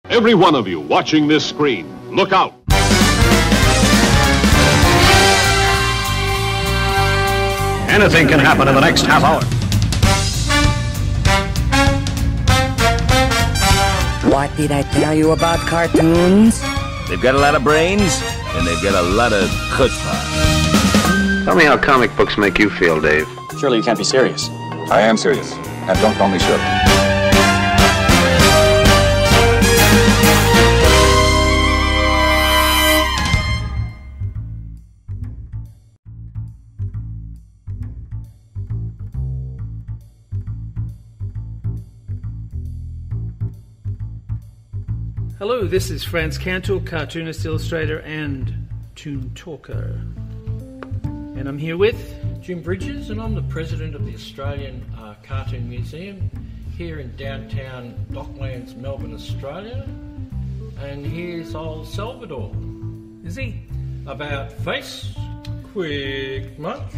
Every one of you watching this screen, look out. Anything can happen in the next half hour. What did I tell you about cartoons? They've got a lot of brains, and they've got a lot of chutzpah. Tell me how comic books make you feel, Dave. Surely you can't be serious. I am serious, and don't call me Shirley. Hello, this is Frantz Kantor, cartoonist, illustrator, and Toon Talker. And I'm here with Jim Bridges, and I'm the president of the Australian Cartoon Museum here in downtown Docklands, Melbourne, Australia. And here's old Salvador. Is he? About Face, Quick Munch,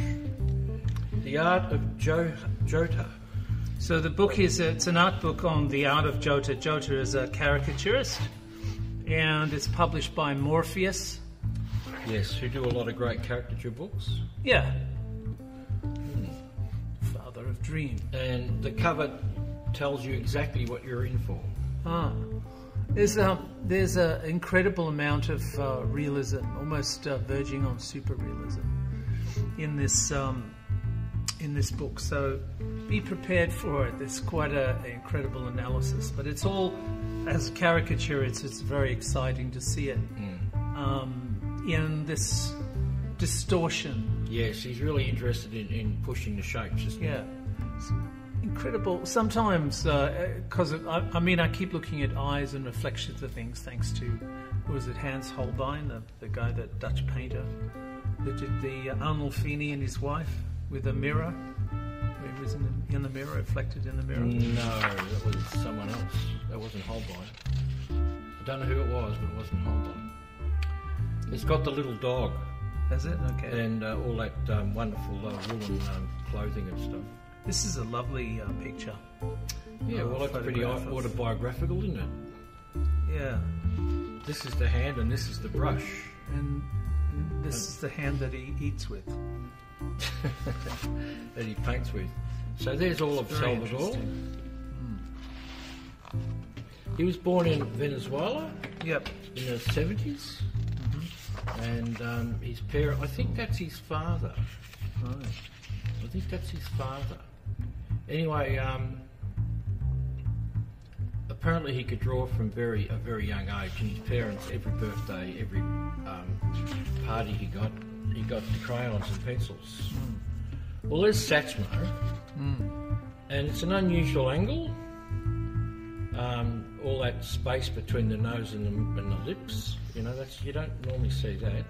The Art of Jota. So the book is, it's an art book on the art of Jota. Jota is a caricaturist, and it's published by Morpheus. Yes, who do a lot of great caricature books. Yeah. Father of Dream. And the cover tells you exactly what you're in for. There's an incredible amount of realism, almost verging on super realism, in this book. So be prepared for it. There's quite an incredible analysis, but it's all, as a caricature, it's very exciting to see it in this distortion. Yes, he's really interested in pushing the shapes, isn't he? Yeah. It's incredible. Sometimes, because I keep looking at eyes and reflections of things thanks to, who was it, Hans Holbein, the guy, that Dutch painter, that did the Arnolfini and his wife with a mirror, where he was in the mirror, reflected in the mirror. No, that was someone else. That wasn't Holbein. I don't know who it was, but it wasn't Holbein. It's got the little dog. Has it? Okay. And all that wonderful woolen clothing and stuff. This is a lovely picture. Yeah, well, it's pretty autobiographical, isn't it? Yeah. This is the hand and this is the brush. And this is the hand that he eats with. That he paints with. So there's all of Salvador. He was born in Venezuela. Yep. In the 70s. And his parent, I think that's his father. Right. I think that's his father. Anyway, apparently he could draw from a very young age, and his parents, every birthday, every party he got the crayons and pencils. Well, there's Satchmo, and it's an unusual angle. All that space between the nose and the lips, you don't normally see that.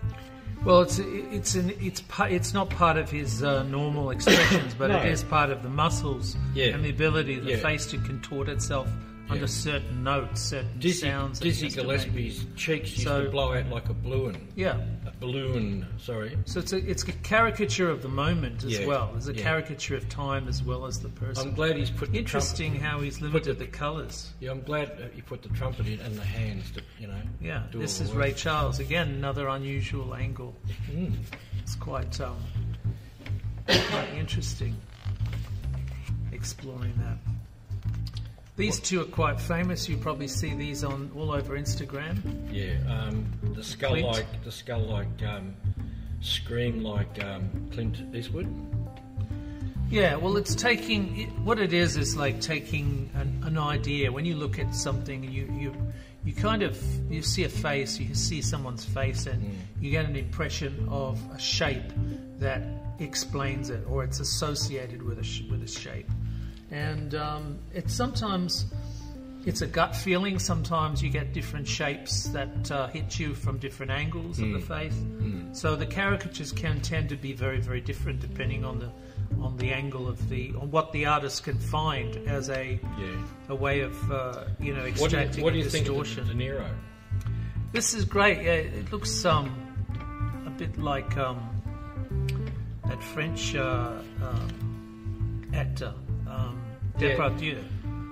Well, it's not part of his normal expressions, but it is part of the muscles and the ability of the face to contort itself under certain notes, certain sounds. Dizzy Gillespie's cheeks used to blow out like a balloon. Yeah. A balloon, sorry. So it's a caricature of the moment as well. There's a caricature of time as well as the person. I'm glad he's put Interesting how he's limited the colours. Yeah, I'm glad he put the trumpet in and the hands to, Yeah, this is Ray Charles. Again, another unusual angle. It's quite interesting exploring that. These two are quite famous. You probably see these all over Instagram. Yeah, the skull like scream like Clint Eastwood. Yeah, well, it's taking what it is like taking an idea. When you look at something, you see a face, you see someone's face, and you get an impression of a shape that explains it, or it's associated with a shape. And sometimes it's a gut feeling. Sometimes you get different shapes that hit you from different angles of the face. So the caricatures can tend to be very, very different depending on the angle of on what the artist can find as a way of extracting what do you distortion. Think of De Niro? This is great. Yeah, it looks a bit like that French actor. Depardieu.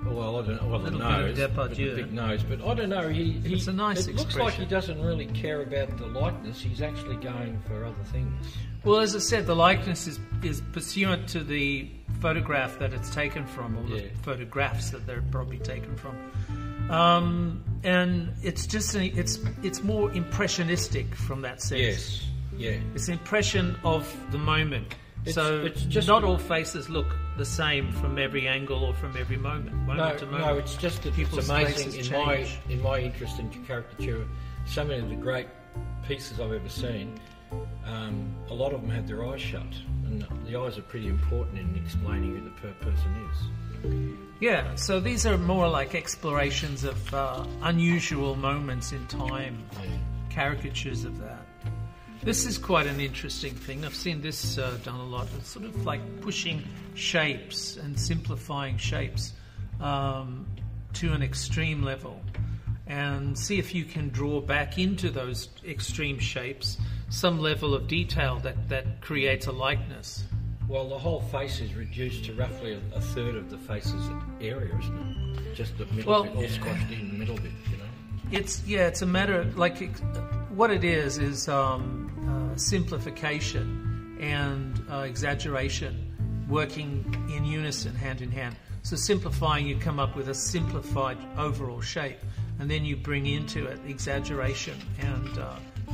Well, I don't know. Well, the nose, bit of with the big nose, but I don't know. It's a nice It looks like he expression. doesn't really care about the likeness. He's actually going for other things. Well, as I said, the likeness is pursuant to the photograph that it's taken from, or the photographs that they're probably taken from. And it's just it's more impressionistic from that sense. Yes, yeah. It's an impression of the moment. It's just not all faces look the same from every angle or from every moment to moment. No, it's just that People's it's amazing faces change. in my interest in caricature. So many of the great pieces I've ever seen, a lot of them had their eyes shut, and the eyes are pretty important in explaining who the person is. Yeah, so these are more like explorations of unusual moments in time, caricatures of that. This is quite an interesting thing. I've seen this done a lot. It's sort of like pushing shapes and simplifying shapes to an extreme level, and see if you can draw back into those extreme shapes some level of detail that creates a likeness. Well, the whole face is reduced to roughly a third of the face's area, isn't it? Just the middle bit, all squashed in the middle bit, you know? It's a matter of, like, what it is simplification and exaggeration working in unison, hand in hand. So simplifying, you come up with a simplified overall shape, and then you bring into it exaggeration, and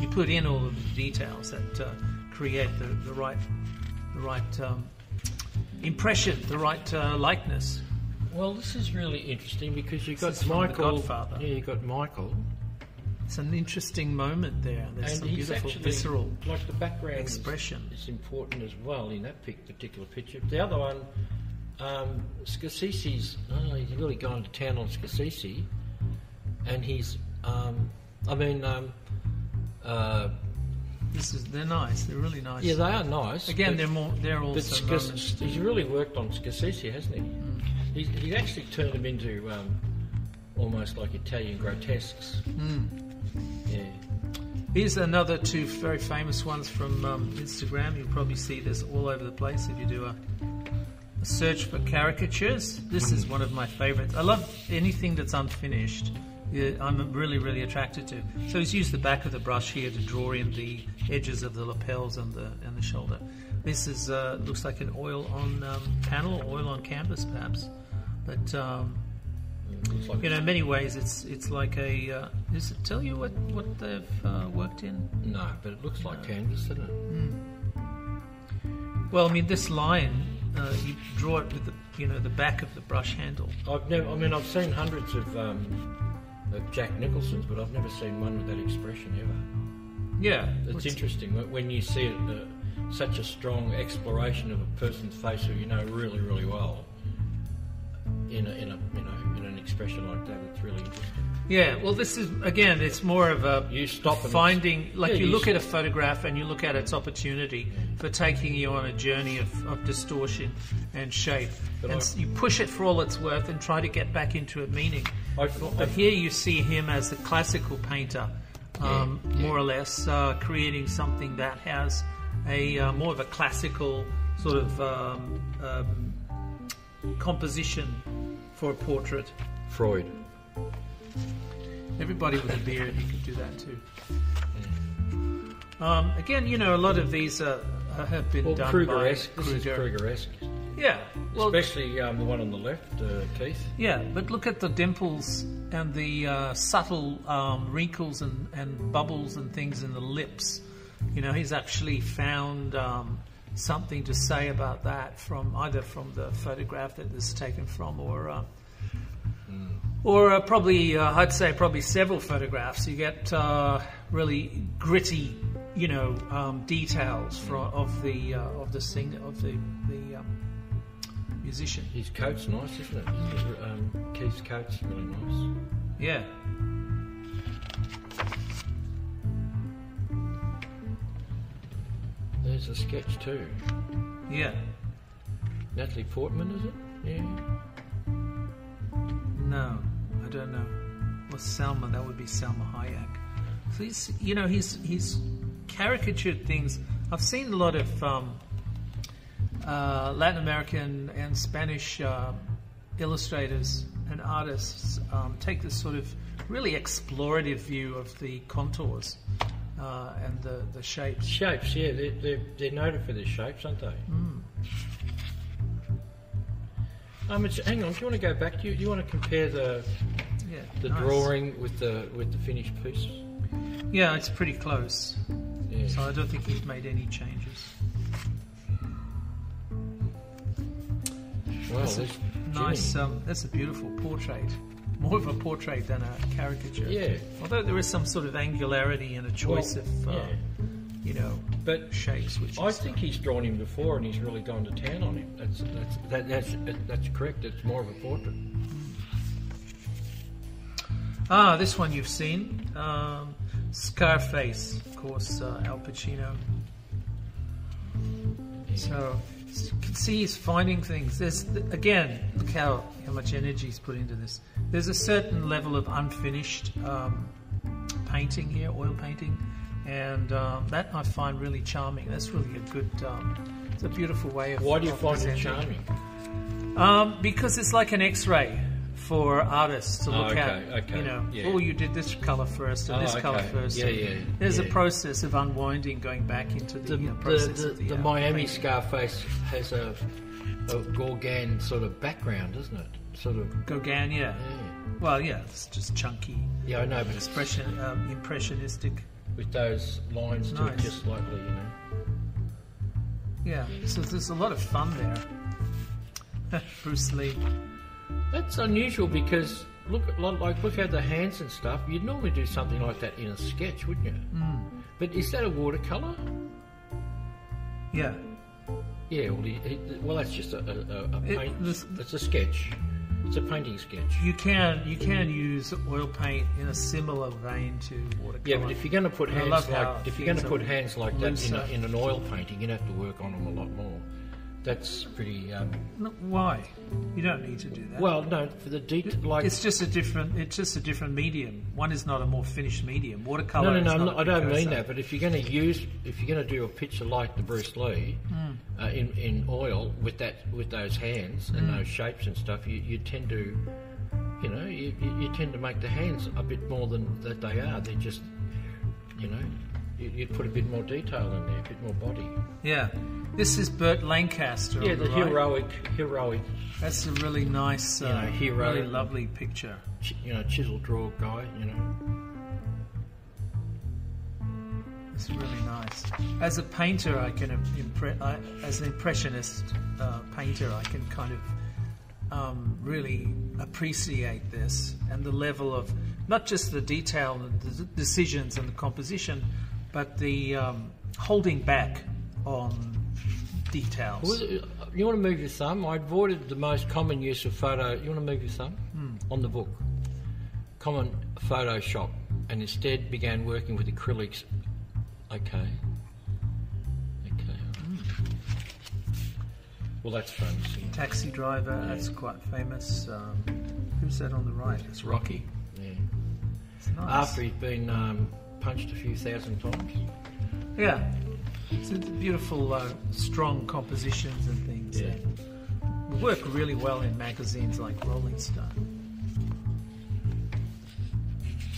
you put in all of the details that create the right impression, the right likeness. Well, this is really interesting because you've got This is from The Michael. Godfather. Yeah, you've got Michael. It's an interesting moment there. There's And some he's beautiful, actually, visceral like the background expression. is important as well in that particular picture. The other one, Scorsese, he's really gone to town on Scorsese, and he's, They're nice. They're really nice. yeah, they are nice. Again, but, they're but also moments. he's really worked on Scorsese, hasn't he? He's actually turned him into almost like Italian grotesques. Yeah. Here's another two very famous ones from Instagram. You'll probably see this all over the place if you do a search for caricatures. This is one of my favorites. I love anything that's unfinished. I'm really, really attracted to. So he's used the back of the brush here to draw in the edges of the lapels and the shoulder. This is looks like an oil on panel, oil on canvas, perhaps. But Like in many ways, it's like a. Does it tell you what they've worked in? No, but it looks like canvas, doesn't it? Well, I mean, this line, you draw it with the back of the brush handle. I've seen hundreds of Jack Nicholson's, but I've never seen one with that expression ever. Yeah, It's interesting when you see it, such a strong exploration of a person's face who you know really, really well. In an expression like that, it's really interesting. Yeah, well, this is again. It's more of a You stop and finding, like yeah, you you look s- at a photograph and you look at its opportunity for taking you on a journey of distortion and shape, But and you push it for all it's worth and try to get back into a meaning. But here you see him as the classical painter, more or less, creating something that has a more of a classical sort of composition for a portrait. Freud. Everybody with a beard, you can do that too. Again, a lot of these have been done Kruger-esque. by This is Kruger. Kruger-esque. Yeah, well, Especially the one on the left, Keith. yeah, but look at the dimples and the subtle wrinkles and bubbles and things in the lips. He's actually found something to say about that either from the photograph that this is taken from, or probably I'd say probably several photographs. You get really gritty, details of the singer, of the musician. His coat's nice, isn't it? Keith's coat's really nice. Yeah. There's a sketch too. Yeah. Natalie Portman, is it? Yeah. No, I don't know. Well, Salma, that would be Salma Hayek. So he's caricatured things. I've seen a lot of Latin American and Spanish illustrators and artists take this sort of really explorative view of the contours and the shapes. Shapes, yeah, they're noted for their shapes, aren't they? Hang on, do you want to go back? Do you want to compare the nice. drawing with the finished piece? Yeah, it's pretty close. Yeah. So I don't think he's made any changes. Well, That's that's a beautiful portrait. More of a portrait than a caricature. Yeah. Although there is some sort of angularity and a choice of, but shapes. Which I think he's drawn him before, and he's really gone to town on him. That's correct. It's more of a portrait. This one you've seen, Scarface, of course, Al Pacino. So you can see he's finding things. There's again, look how much energy he's put into this. There's a certain level of unfinished painting here, oil painting, and that I find really charming. That's really a good. It's a beautiful way of. Why do you find it presenting. charming? Because it's like an X-ray for artists to look at. Okay, you did this colour first and this colour first. There's a process of unwinding, going back into the process of the Miami painting. Scarface has a Gauguin sort of background, doesn't it? Sort of Gauguin, yeah. Well, yeah, it's just chunky. Yeah, I know, but impressionistic. with those lines to it Nice. just slightly, Yeah, so there's a lot of fun there. Bruce Lee. That's unusual because look at the hands and stuff. You'd normally do something like that in a sketch, wouldn't you? But is that a watercolour? Yeah. Yeah. Well, that's just a paint. It's a sketch. It's a painting sketch. You can use oil paint in a similar vein to watercolor. Yeah, but if you're going to put hands like that looser. in an oil painting, you'd have to work on them a lot more. That's pretty. No, why? You don't need to do that. Well, no, for the detail, it's just a different medium. One is not a more finished medium. Watercolor. No, I don't mean that. But if you're going to do a picture like the Bruce Lee in oil with those hands and those shapes and stuff, you tend to, you tend to make the hands a bit more than that they are. They're just, you'd put a bit more detail in there, a bit more body. Yeah. This is Burt Lancaster. Yeah, on the right. heroic. That's a really nice, hero. really lovely picture. Chisel draw guy. It's really nice. As a painter, I can as an impressionist painter, I can kind of really appreciate this and the level of not just the detail and the decisions and the composition, but the holding back on details. Well, you want to move your thumb? I avoided the most common use of photo. You want to move your thumb? On the book. Common Photoshop, and instead began working with acrylics. Okay. Well, that's fun. Taxi Driver, that's quite famous. Who's that on the right? It's Rocky. Yeah. It's nice. After he's been punched a few thousand times. Yeah. It's beautiful, strong compositions and things that work really well in magazines like Rolling Stone.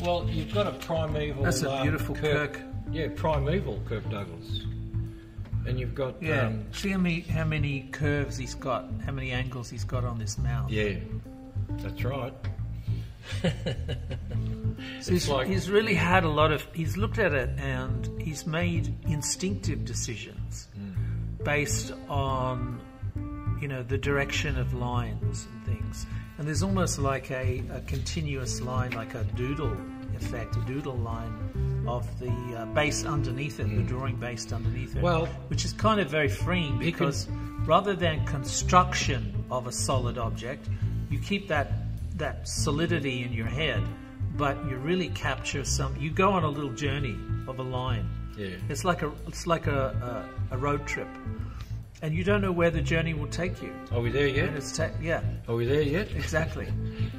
Well, you've got a primeval... That's a beautiful Kirk. Yeah, primeval Kirk Douglas. And you've got... see how many curves he's got, how many angles he's got on this mouth. Yeah, that's right. So he's really had a lot of... He's looked at it and he's made instinctive decisions based on, the direction of lines and things. And there's almost like a continuous line, like a doodle effect, a doodle line of the base underneath it, the drawing based underneath it. Well, which is kind of very freeing because rather than construction of a solid object, you keep that solidity in your head, but you really capture you go on a little journey of a line. Yeah. It's like a road trip. And you don't know where the journey will take you. Are we there yet? And Are we there yet? Exactly.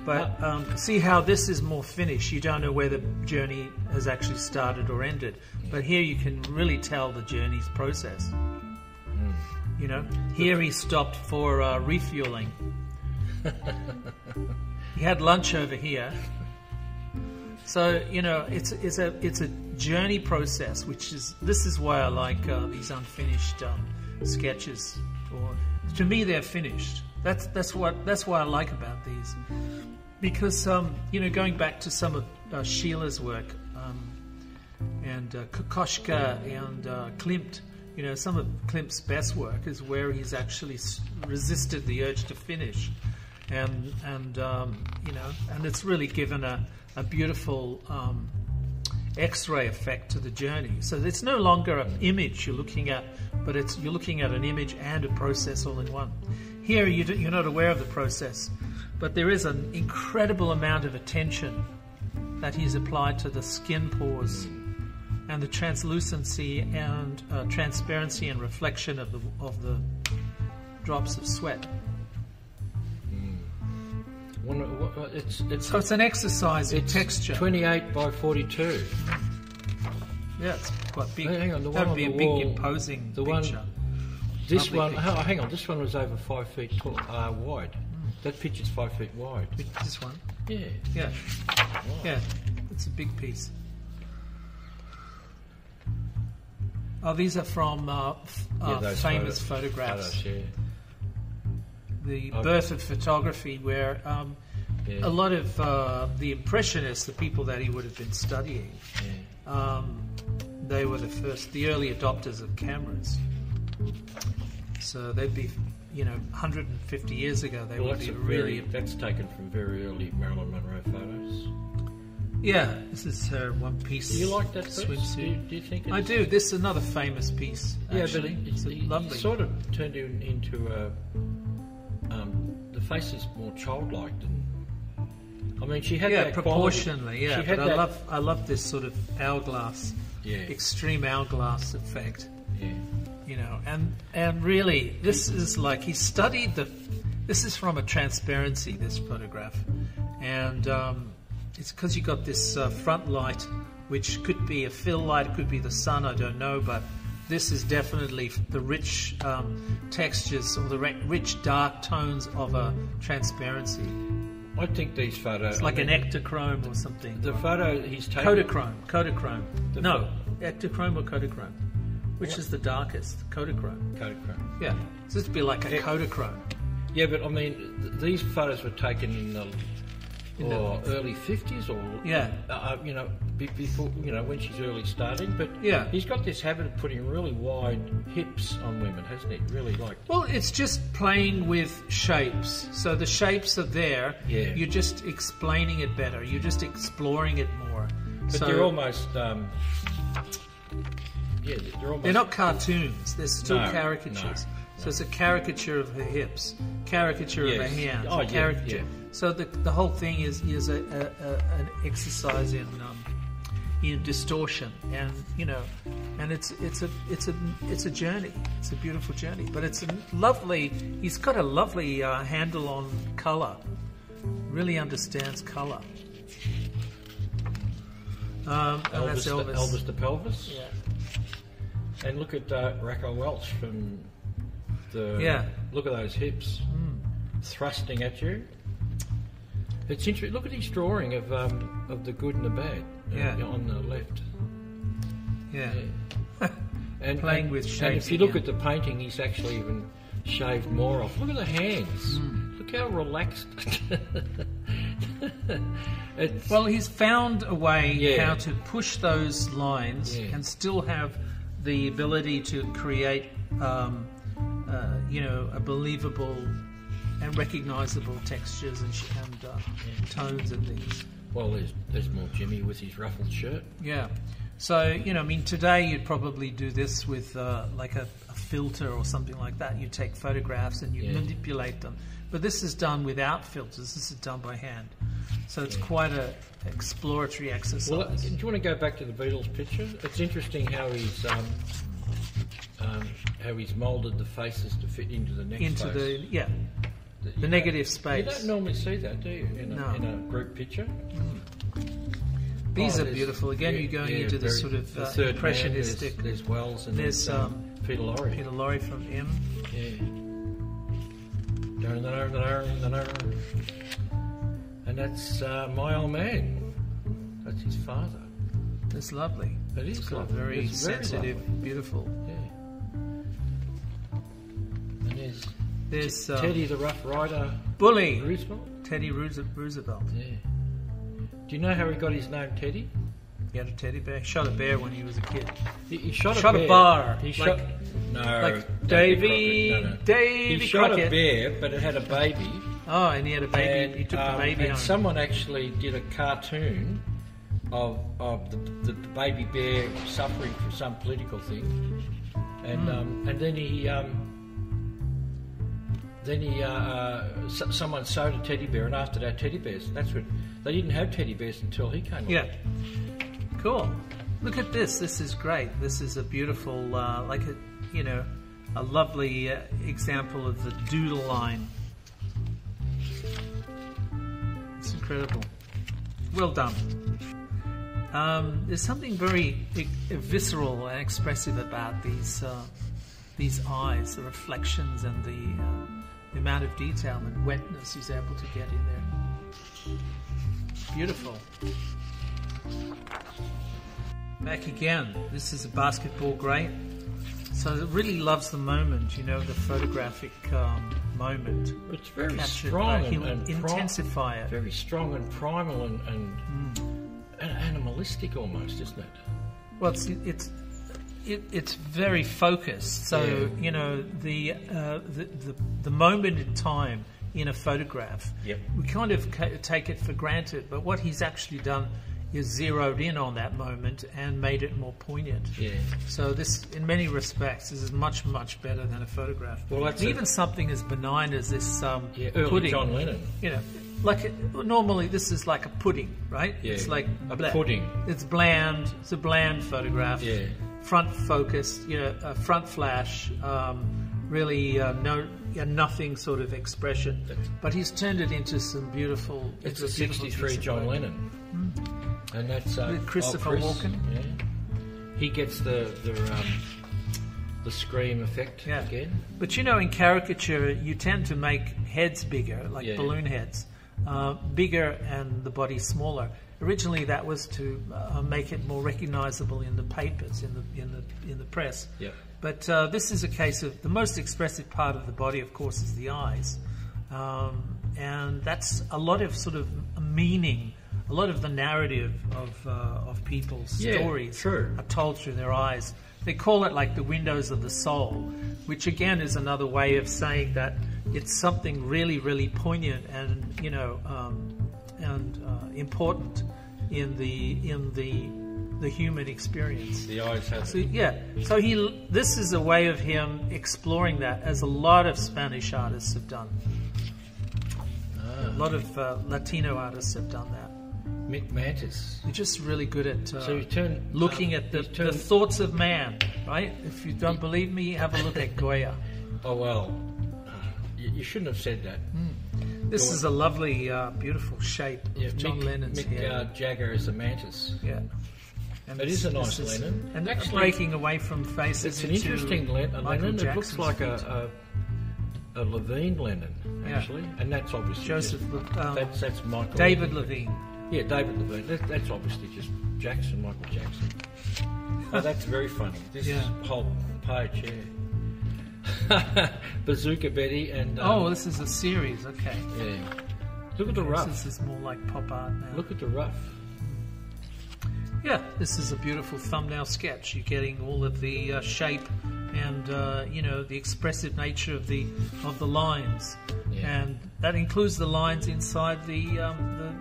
But see how this is more finished. You don't know where the journey has actually started or ended. But here you can really tell the journey's process. Here he stopped for refueling. He had lunch over here. So, you know, it's a journey process, this is why I like these unfinished sketches. Or to me, they're finished. That's why I like about these, because you know, going back to some of Sheila's work and Kokoschka and Klimt, you know, some of Klimt's best work is where he's actually resisted the urge to finish, and you know, and it's really given a beautiful X-ray effect to the journey. So it's no longer an image you're looking at, but you're looking at an image and a process all in one. Here you're not aware of the process, but there is an incredible amount of attention that he's applied to the skin pores and the translucency and transparency and reflection of the drops of sweat. So it's an exercise in texture. 28 by 42. Yeah, it's quite big. Hang on, that would be a big, imposing picture. This one, hang on, this one was over 5 feet tall, wide. That picture's 5 feet wide. This one? Yeah. Yeah. Wow. Yeah, it's a big piece. Oh, these are from famous photographs. Photos, yeah. The birth of photography, where a lot of the Impressionists, the people that he would have been studying, they were the early adopters of cameras. So they'd be, you know, 150 years ago, they would be really... That's taken from very early Marilyn Monroe photos. Yeah, this is her one-piece. Do you like that swimsuit? Do you think it's... I do. This is another famous piece, actually. Yeah, but it's lovely. It sort of turned into a... the face is more childlike than... I mean, she had that proportionally, quality. Yeah, but I love this sort of hourglass, extreme hourglass effect. Yeah. You know, and really, this is like he studied this is from a transparency, this photograph, and it's because you got this front light, which could be a fill light, it could be the sun, I don't know, but this is definitely the rich textures or the rich dark tones of a transparency. I think these photos... It's like an ectochrome or something. The photo he's taken... Kodachrome. No, ectochrome or Kodachrome. Which is the darkest? Kodachrome. Kodachrome. Yeah. So this would be like a Kodachrome. Yeah, but I mean, these photos were taken in the early 50s or... Yeah. You know, before, you know, when she's early starting. But he's got this habit of putting really wide hips on women, hasn't he? Really like... Well, it's just playing with shapes. So the shapes are there. Yeah. You're just explaining it better. You're just exploring it more. But they're almost... they're not cartoons. They're still caricatures. So it's a caricature of her hips, caricature of her hands, caricature. Yeah. So the whole thing is an exercise in distortion, and you know, and it's a journey. It's a beautiful journey, but it's a lovely. He's got a lovely handle on color. Really understands color. And that's Elvis. Elvis the Pelvis. Yeah. And look at Racco Welch from the... Look at those hips thrusting at you. It's interesting. Look at his drawing of the good and the bad on the left. Yeah. And playing with shapes. And if you look at the painting, he's actually even shaved more off. Look at the hands. Look how relaxed. Well, he's found a way how to push those lines and still have the ability to create, you know, a believable and recognisable textures and tones and things. Well, there's more Jimmy with his ruffled shirt. Yeah. So, you know, I mean, today you'd probably do this with like a filter or something like that. You take photographs and you manipulate them. But this is done without filters. This is done by hand. So it's quite an exploratory exercise. Well, do you want to go back to the Beatles picture? It's interesting how he's moulded the faces to fit into the next face. The negative space. You don't normally see that, do you, in a group picture? These are beautiful. Again, you're going into this sort of impressionistic. Man, there's Wells and there's Peter Lorre. Peter Lorre from M. Yeah. And that's my old man. That's his father. It's lovely. It is It's got lovely. very It's very sensitive, lovely. beautiful. Yeah. And There's Teddy the Rough Rider Bully. Roosevelt. Teddy Roosevelt. Yeah. Do you know how he got his name, Teddy? He had a teddy bear. He shot a bear when he was a kid. He shot Shot a bear. bar. He Like- shot. No. like Davy Davy- Crockett. No. Davy He shot Crockett. a bear, but it had a baby. Oh, and he had a baby. And, he took the baby and home. someone actually did a cartoon of the baby bear suffering from some political thing, and then someone sewed a teddy bear, and after that, teddy bears. That's what they didn't have teddy bears until he came. Yeah. along. Cool. Look at this. This is great. This is a beautiful, a lovely example of the doodle line. It's incredible. Well done. There's something very visceral and expressive about these eyes, the reflections and the amount of detail and wetness he's able to get in there. Beautiful. Back again. This is a basketball great. So it really loves the moment, the photographic moment. It's very Captured, strong he'll and intensify it. Very strong and primal and animalistic almost, isn't it? Well, it's very focused. So the moment in time in a photograph, Yep. we kind of take it for granted. But what he's actually done is zeroed in on that moment and made it more poignant. Yeah. So this, in many respects, this is much, much better than a photograph. Well, that's even something as benign as this early pudding. John Lennon. Normally this is like a pudding, right? Yeah, It's like a pudding. It's bland. It's a bland photograph. Yeah. Front focused, a front flash. Really, nothing sort of expression. But he's turned it into some beautiful. It's into a beautiful 63 piece of John work. Lennon. And that's With Christopher Chris, Walken. Yeah. He gets the scream effect Yeah. again. But in caricature, you tend to make heads bigger, like Yeah. balloon heads, bigger and the body smaller. Originally, that was to make it more recognizable in the papers, in the press. Yep. But this is a case of the most expressive part of the body, of course, is the eyes, and that's a lot of sort of meaning. A lot of the narrative of people's stories true. are told through their eyes. They call it like the windows of the soul, which again is another way of saying that it's something really, really poignant and important in the human experience. The eyes have So this is a way of him exploring that, as a lot of Spanish artists have done. A lot of Latino artists have done that. Mick Mantis. You're just really good at So you turn looking at the thoughts of man, right? If you don't believe me, have a look at Goya. Oh well, you shouldn't have said that. This is a lovely, beautiful shape of John Lennon's Mick hair. Jagger is a mantis. Yeah. And It is a nice Lennon. And Actually, breaking away from faces It's an into interesting Michael Lennon. It looks Jackson's like feet. a Levine Lennon, Yeah. actually, and that's obviously Joseph just, that's Michael. David Levine. Yeah, David Levine. That's obviously just Michael Jackson. Oh, that's very funny. This Yeah. whole page, yeah. Bazooka Betty and This is a series. Okay. yeah. Look at the rough. This is more like pop art now. Look at the rough. Yeah, this is a beautiful thumbnail sketch. You're getting all of the shape and the expressive nature of the lines, Yeah. and that includes the lines inside the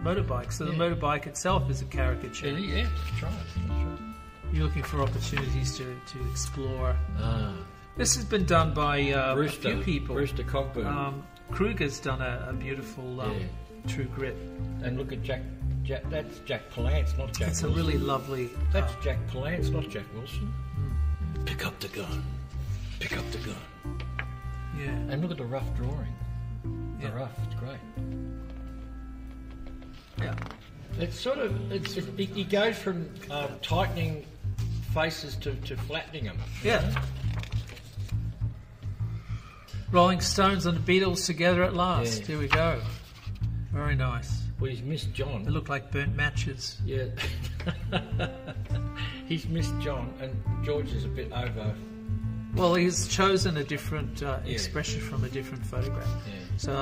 motorbike. So the motorbike itself is a caricature. Yeah, that's right. That's right. You're looking for opportunities to explore. Ah, This has been done by a Brewster, few people. Brewster Cockburn. Kruger's done a beautiful True Grit. And look at Jack. That's Jack Palance, not Jack It's a Wilson. really lovely. That's Jack Palance, not Jack Wilson. Pick up the gun. Pick up the gun. Yeah. And look at the rough drawing. The Yeah. rough, it's great. Yeah. It's sort of, he goes from tightening faces to flattening them. Yeah. Rolling Stones and the Beatles together at last. Yeah. Here we go. Very nice. Well, he's missed John. They look like burnt matches. Yeah. He's missed John, and George is a bit over. Well, he's chosen a different expression from a different photograph. Yeah. So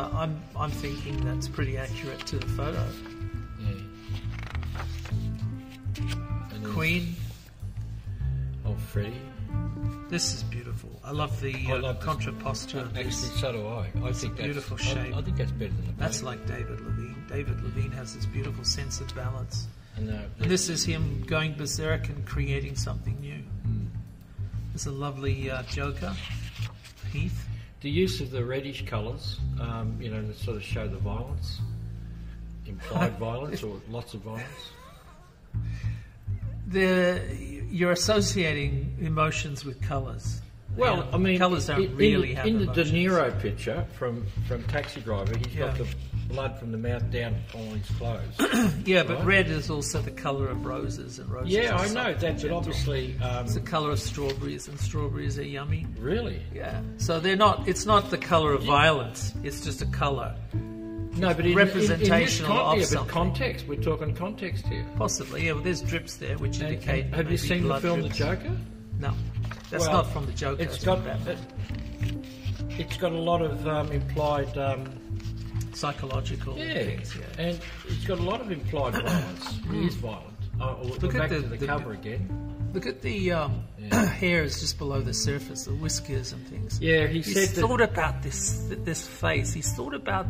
I'm thinking that's pretty accurate to the photo. Yeah. And Queen. Oh, Freddie. This is beautiful. I love the contrapposto. Actually, so do I. I think that's beautiful shape. I think that's better than the That's painting. like David Levine. David Levine has this beautiful sense of balance. And, And this is him going berserk and creating something new. There's a lovely Joker, Heath. the use of the reddish colours, to sort of show the violence, implied violence or lots of violence. You're associating emotions with colours. Well, I mean, colours don't really have in the emotions. De Niro picture from Taxi Driver, he's got the blood from the mouth down on his clothes. Yeah, but right? red is also the colour of roses, and roses. Yeah, are I soft know and that, but gentle. obviously, It's the colour of strawberries, and strawberries are yummy. really, Yeah, so they're not. It's not the colour of violence. It's just a colour. no, but in Representational of but something. context. We're talking context here. Possibly, yeah. Well, there's drips there, which indicate. Have you maybe seen the blood film drips. The Joker? No, that's Well, not from the Joker. It's from got Batman. it's got a lot of implied. Psychological things. Yeah. And it's got a lot of implied violence. It is violent. We'll go back to the cover again. Look at the hairs just below the surface, the whiskers and things. Yeah, he He's said that. thought about this face. He's thought about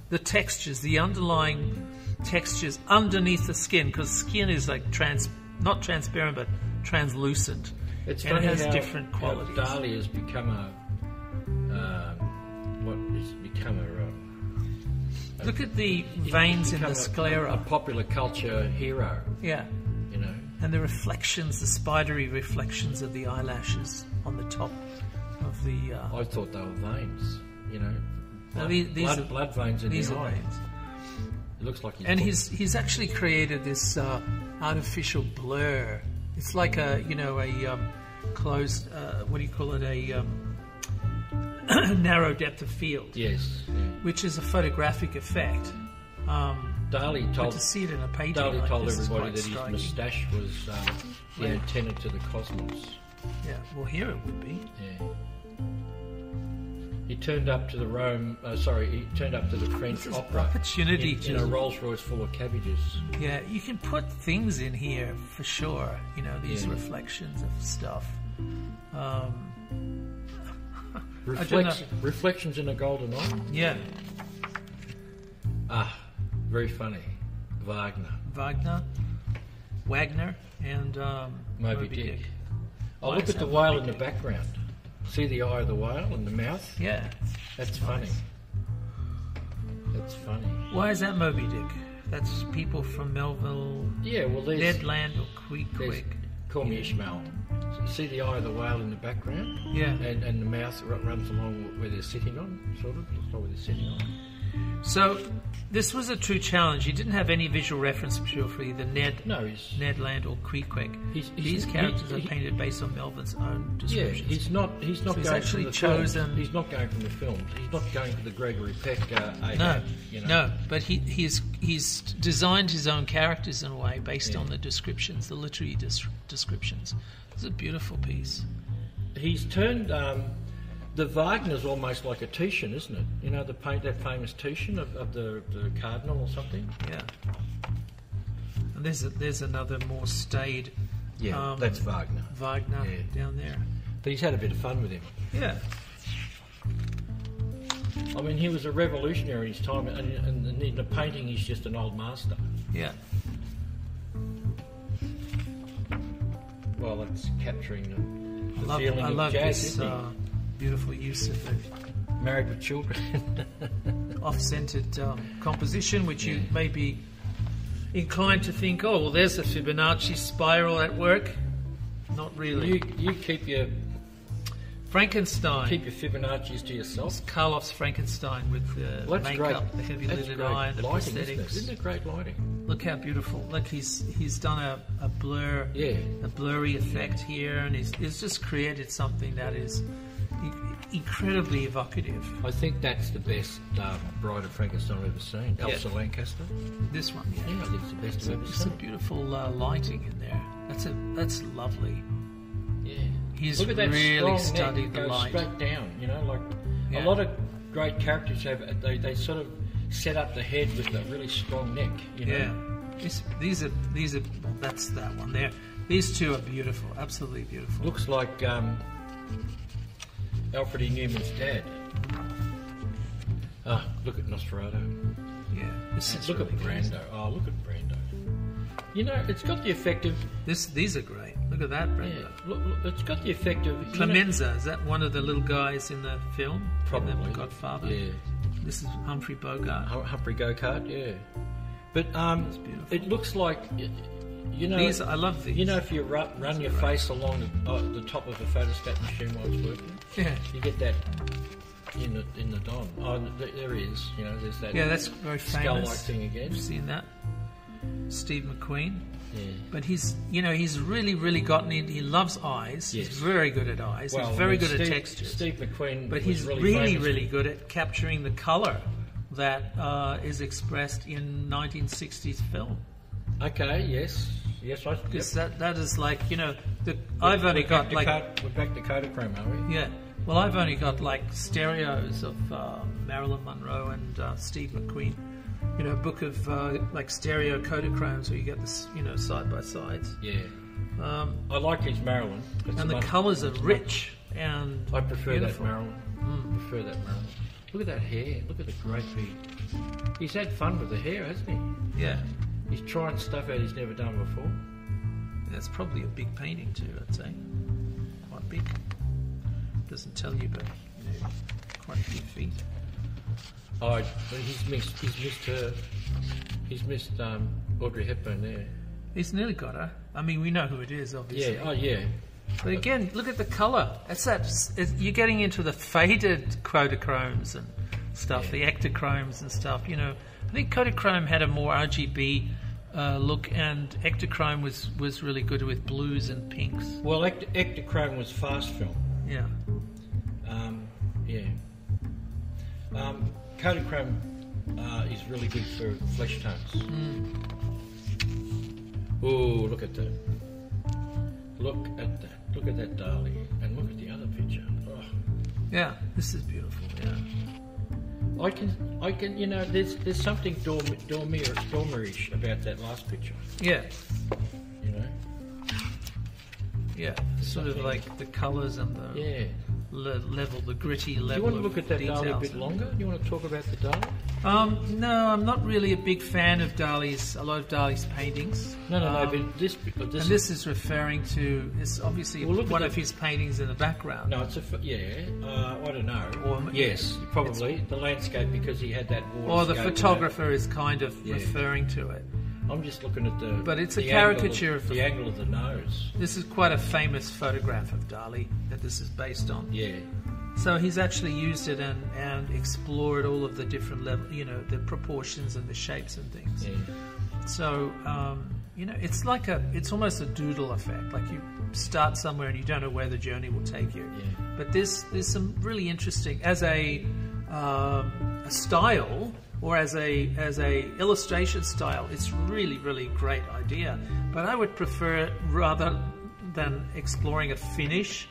the textures, the underlying textures underneath the skin, because skin is like not transparent but translucent. It's and it funny has how, different how qualities. Dali has become Look at the veins in the a sclera. popular culture hero. Yeah. You know. And the reflections, the spidery reflections of the eyelashes on the top of the. I thought they were veins. You know. No, these are blood veins in these the are eye. veins. It looks like And he's actually created this artificial blur. It's like a closed what do you call it, a narrow depth of field. Yes. Yeah. Which is a photographic effect. Dali But told to see it in a painting Dali like told this is everybody quite that his striking. moustache was the antenna to the cosmos. Yeah, well here it would be. Yeah. He turned up to the he turned up to the French This is opera opportunity in to- a Rolls Royce full of cabbages. Yeah, you can put things in here for sure. You know, these Yeah. reflections of stuff. Reflections in a golden eye. Yeah, Very funny. Wagner, and Moby Dick. Oh, Why look is at the that whale Moby in the Dick? background. See the eye of the whale and the mouth? Yeah. That's funny. That's funny. Why is that Moby Dick? That's people from Melville, Yeah, well, there's... Nedland, or there's Quick. call me Ishmael. See the eye of the whale in the background? Yeah. And the mouth runs along where they're sitting on, sort of. Looks like where they're sitting on. So, this was a true challenge. He didn't have any visual reference material for either Nedland or Queequeg. These characters are painted based on Melvin's own Yeah, descriptions. he's not So going actually from the chosen. films. He's not going from the films. He's not going for the Gregory Peck. No, but he's designed his own characters in a way based on the descriptions, the literary descriptions. It's a beautiful piece. He's turned the Wagner's almost like a Titian, isn't it? You know, that famous Titian of the Cardinal or something. Yeah. And there's another more staid. Yeah, that's Wagner. Wagner down there. But he's had a bit of fun with him. Yeah. I mean, he was a revolutionary in his time, and in the painting, he's just an old master. Yeah. Well, that's capturing the I feeling love of jazz, this isn't beautiful use of the he? Married with children. off-centered composition, which you may be inclined to think, oh, well, there's the Fibonacci spiral at work. Not really. You keep your Frankenstein. Fibonacci's to yourself. It's Karloff's Frankenstein with the Well, that's makeup, great. the heavy-lidded That's great eye, the lighting, prosthetics. Isn't it great lighting? Look how beautiful. Look, he's done a blur, Yeah. a blurry effect here, and he's just created something that is incredibly evocative. I think that's the best Bride of Frankenstein I've ever seen. Elsa Lancaster. This one, yeah. Yeah, I think it's the best I've ever It's a seen. beautiful lighting in there. That's lovely. Yeah. He's Look at that really strong studied neck. the Goes light. straight down, like Yeah. a lot of great characters have, they sort of set up the head with a really strong neck, Yeah. These are well, that's that one there. These two are beautiful, absolutely beautiful. Looks like Alfred E. Newman's dad. Look at Nosferatu. Yeah, this is Look really at Brando. good. Oh, look at Brando. It's got the effect of... These are great. Look at that, Brenda. Yeah, look, it's got the effect of... Clemenza, is that one of the little guys in the film? Probably. In The Godfather? Yeah. This is Humphrey Bogart. Humphrey Bogart, yeah. But beautiful. it looks like... These, I love these. If you run your face along the top of a photostat machine while it's working, Yeah. you get that in the Don. Oh, there he is. There's that. Yeah, that's very famous. Skull-like thing again. You've seen that? Steve McQueen. Yeah. But he's really, really gotten in. He loves eyes. Yes. He's very good at eyes. Well, he's very good at textures. Steve McQueen, But was he's really, really, famous. really good at capturing the colour that is expressed in 1960s film. Okay. Yes. Because that is like, I've only got like... We're back to Kodachrome, are we? Yeah. Well, I've only got like stereos of Marilyn Monroe and Steve McQueen. A book of like stereo Kodachromes where you get this, side by sides. Yeah. I like his Marilyn. And the colours are rich and I prefer beautiful. that Marilyn. Prefer that Marilyn. Look at that hair. Look at the great big. He's had fun with the hair, hasn't he? Yeah. He's trying stuff out he's never done before. That's probably a big painting too, I'd say. Quite big. Doesn't tell you, but quite a few feet. Oh, but he's missed her. He's missed Audrey Hepburn there. He's nearly got her. I mean, we know who it is, obviously. Yeah. Oh, yeah. But again, look at the colour. You're getting into the faded Kodachromes and stuff, the ectochromes and stuff. I think Kodachrome had a more RGB look, and Ectochrome was really good with blues and pinks. Well, Ectochrome was fast film. Yeah. Kodachrome is really good for flesh tones. Oh, look at that. Look at that. Look at that Dali. And look at the other picture. Oh. Yeah, this is beautiful, yeah. I can, there's something Dormerish about that last picture. Yeah. Yeah. Sort of like the colours and the level, the gritty level. Do you want to look at that details. Dali a bit longer? Do you want to talk about the Dali? No, I'm not really a big fan of a lot of Dali's paintings. No, but this is referring to, it's obviously one of his paintings in the background. No, it's I don't know. Yes, probably the landscape, because he had that water. Or the photographer is kind of referring to it. I'm just looking at the... But it's a caricature of the angle of the nose. This is quite a famous photograph of Dali that this is based on. Yeah. So he's actually used it and explored all of the different levels, the proportions and the shapes and things. Yeah. So, it's almost a doodle effect. Like you start somewhere and you don't know where the journey will take you. Yeah. But there's some really interesting, as a style, or as a illustration style, it's really, really great idea. But I would prefer it rather than exploring a finish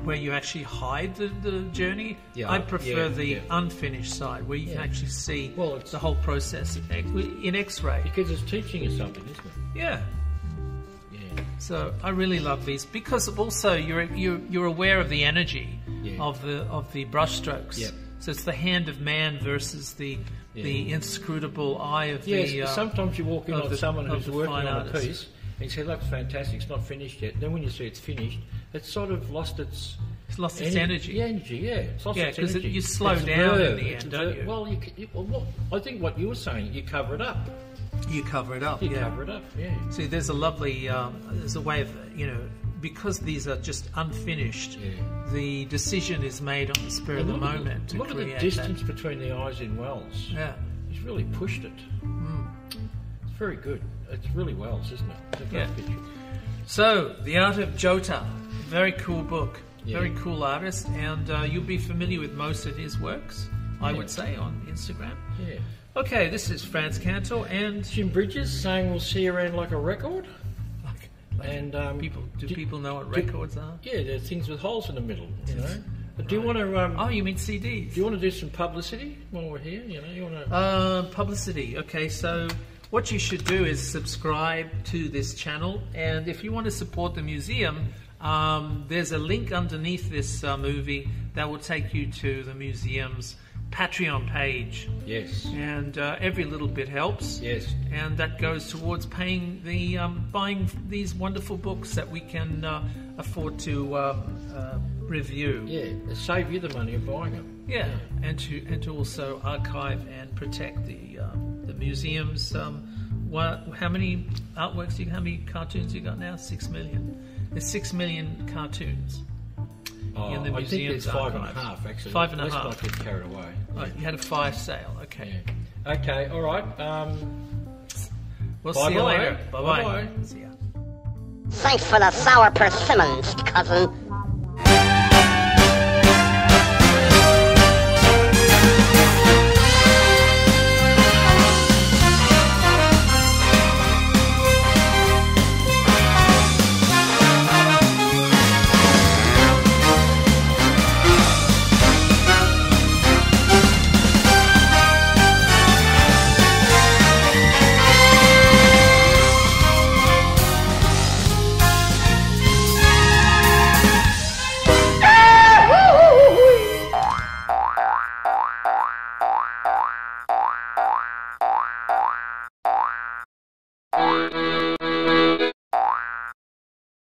where you actually hide the journey. Yeah, I prefer the unfinished side where you can actually see the whole process in X-ray. Because it's teaching you something, isn't it? Yeah. Yeah. So I really love these because also you're aware of the energy of the brushstrokes. Yep. So it's the hand of man versus the inscrutable eye of the... sometimes you walk in on someone who's working on a artist. piece and you say, that's fantastic, it's not finished yet. Then when you see it's finished, it's sort of lost its... It's lost its energy. Yeah, energy, yeah. It's lost its because energy. you slow down in the end, don't you? Well, I think what you were saying, you cover it up. You cover it up, cover it up, yeah. See, there's a lovely... there's a way of, because these are just unfinished, the decision is made on the spur of the moment to create create the distance between the eyes in Wells. Yeah. He's really pushed it. It's very good. It's really Wells, isn't it? It's a great picture. So, The Art of Jota. Very cool book. Very cool artist, and you'll be familiar with most of his works, I would say, on Instagram. Yeah. Okay, this is Frantz Kantor and Jim Bridges saying we'll see you around like a record. And people know what records are? Yeah, they're things with holes in the middle. You know. Do you want to? Oh, you mean CDs? Do you want to do some publicity while we're here? You know, you want to publicity. Okay, so what you should do is subscribe to this channel, and if you want to support the museum, there's a link underneath this movie that will take you to the museum's Patreon page. Yes. And every little bit helps. Yes. And that goes towards paying the buying these wonderful books that we can afford to review. Yeah, save you the money of buying them. Yeah, and to also archive and protect the museum's. How many artworks? How many cartoons you got now? 6 million. There's 6 million cartoons. In the I think museum's it's 5.5 archives. actually. 5.5. Let's not get carried away. Right, you had a 5 sale. Okay. Yeah. Okay. All right. We'll see you later. Bye-bye. See ya. Thanks for the sour persimmons, cousin.